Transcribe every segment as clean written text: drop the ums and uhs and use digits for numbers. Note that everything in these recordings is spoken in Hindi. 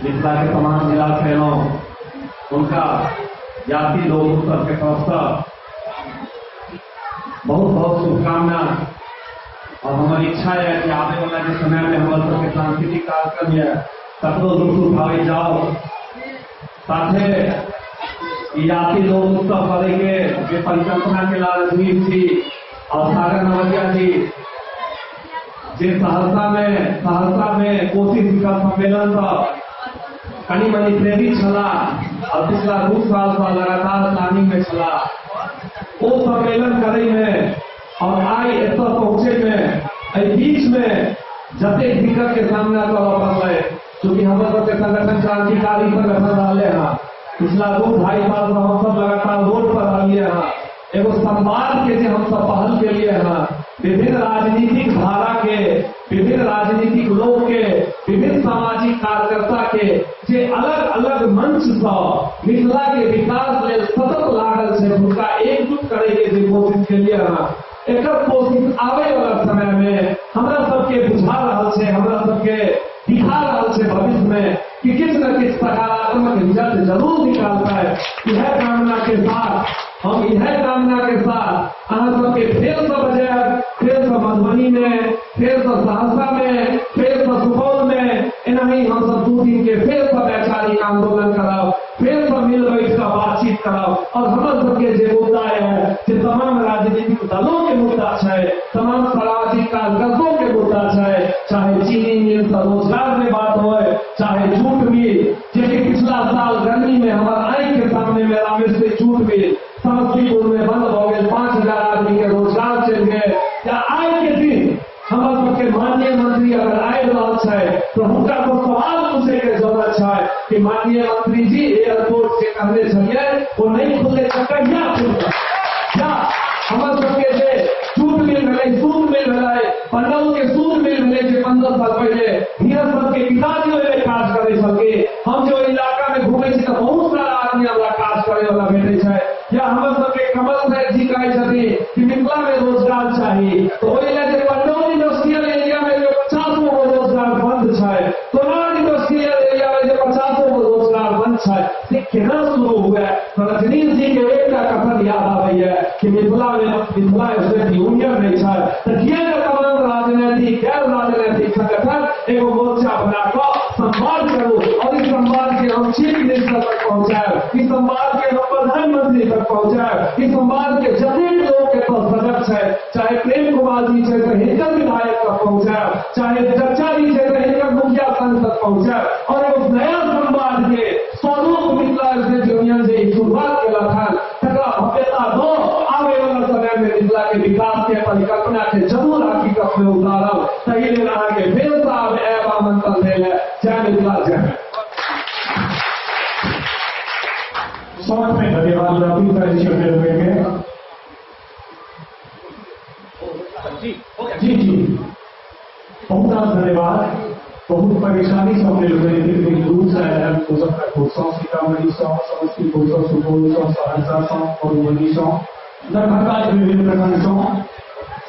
मिथिला के तमाम जिला बहनों उनका जाति लोक उत्सव के अवसर बहुत बहुत शुभकामना। और हमारी इच्छा है कि आने वाला के समय में हमारे सबके सांस्कृतिक कार्यक्रम है तकरो लुत्फ उठावे जाओ। साथे जाति लोक उत्सव करेंगे जे परिकल्पना के राजनीति थी और सागर नवलिया जी जे सहरसा में कोशी शिखर सम्मेलन पर कनी मनी प्रेरित छला और पिछला 2 साल से लगातार प्लानिंग में छला वो सम्मेलन करे में और आई एत पहुंचे में बीच में जते दिक्कत के सामना कर पड़े क्योंकि हमारे संगठन क्रांतिकारी संगठन रहे हैं। पिछला 2-2.5 साल से हम सब लगातार रोड पर रहिए हैं। एगो संवाद के जे हम सब पहल के लिए हैं विभिन्न राजनीतिक धारा के विभिन्न राजनीतिक लोग के विभिन्न सामाजिक कार्यकर्ता के जे अलग अलग मंच से मिथिला के विकास ले सतत लागल है उनका एकजुट करे के जे कोशिश के लिए एक कोशिश आवे वाला समय में हमरा सबके बुझा रहा है हमरा सबके दिखा रहा है भविष्य में कि किस न किस सकारात्मक रिजल्ट जरूर निकालता है। यह कामना के साथ अहाँ सबके फेर से बजाय फेर से मधुबनी में फेर से सहरसा में फेर से सुपौल में एनाही हम सब 2 दिन के फेर से वैचारिक आंदोलन कराओ फेर से मिल बैठ कर बातचीत कराओ और हमारे सबके जे मुद्दा है जे तमाम राजनीतिक दलों के मुद्दा है तमाम सामाजिक कार्यकर्ताओं के मुद्दा है चाहे चीनी मिल रोजगार में बात हो चाहे जूट मिल जैसे पिछला साल गर्मी में हमारे आंख के सामने में रामेश्वर से जूट मिल समस्तीपुर में बंद हो गए 5000 आदमी के रोजगार चल गए। या आए के दिन हमारे सबके माननीय मंत्री अगर आए रहा है तो उनका को सवाल पूछे के जरूरत है कि माननीय मंत्री जी एयरपोर्ट से कहने चलिए वो नहीं खुले चक्कर या हमारे सबके जे सूद मिल रहे सूद मिल रहे पंडल के सूद मिल रहे जो 15 साल पहले हियर सबके पिताजी वाले काज करे सके हम जो इलाका में घूमे तो बहुत सारा आदमी वाला काज करे वाला भेटे है। या हमारे सबके कमल नाथ जी कहे छथि कि मिथिला में रोजगार चाहिए तो पंडौल इंडस्ट्रियल एरिया में जो 50 गो रोजगार बंद है तोलार इंडस्ट्रियल एरिया में जो 50 गो रोजगार बंद है से केना शुरू हुआ तो रजनीश जी के एक कथन याद आवे है कि मिथिला स्टेट यूनियन नहीं है तो किया तमाम राजनीतिक गैर राजनीतिक संगठन एगो मोर्चा बनाकर संवाद करो और इस संवाद के हम चीफ मिनिस्टर तक पहुंचाए इस संवाद के हम प्रधानमंत्री तक पहुंचाए इस संवाद के जतने लोग के तो सजग है चाहे प्रेम कुमार जी से हिंकर विधायक तक पहुंचाए चाहे चर्चा जी से हिंकर मुखिया संघ तक पहुंचाए और एक नया संवाद के स्वरूप मिथिला स्टेट यूनियन से शुरुआत के लखन तकरा भव्यता दो आवे वाला समय में मिथिला के विकास के परिकल्पना के जरूर हकीकत में उतारब सही ले रहा के फेर साहब एवं आमंत्रण देले जय मिथिला जय। शॉर्ट में धन्यवाद रवि सर जी बहुत धन्यवाद। बहुत परेशानी से हमने लोग दूर से आया मुजफ्फरपुर सीतामढ़ी समस्तीपुर सुपौल सहरसा मधुबनी दरभंगा विभिन्न प्रखंड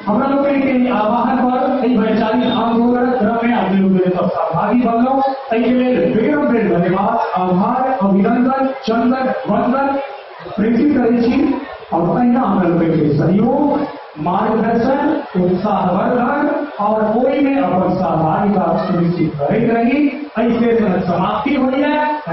हमरा लोग के आह्वान पर वैचारिक आंदोलन में अपने लोग सहभागी बनल के लिए बेर धन्यवाद आभार अभिनंदन चंदन वंदन प्रेषित करे और तहिना हमरा लोग के सहयोग मार्गदर्शन उत्साहवर्धन और ओई में अपन सहभागिता सुनिश्चित करते रही। ऐसे समाप्ति हो जाए।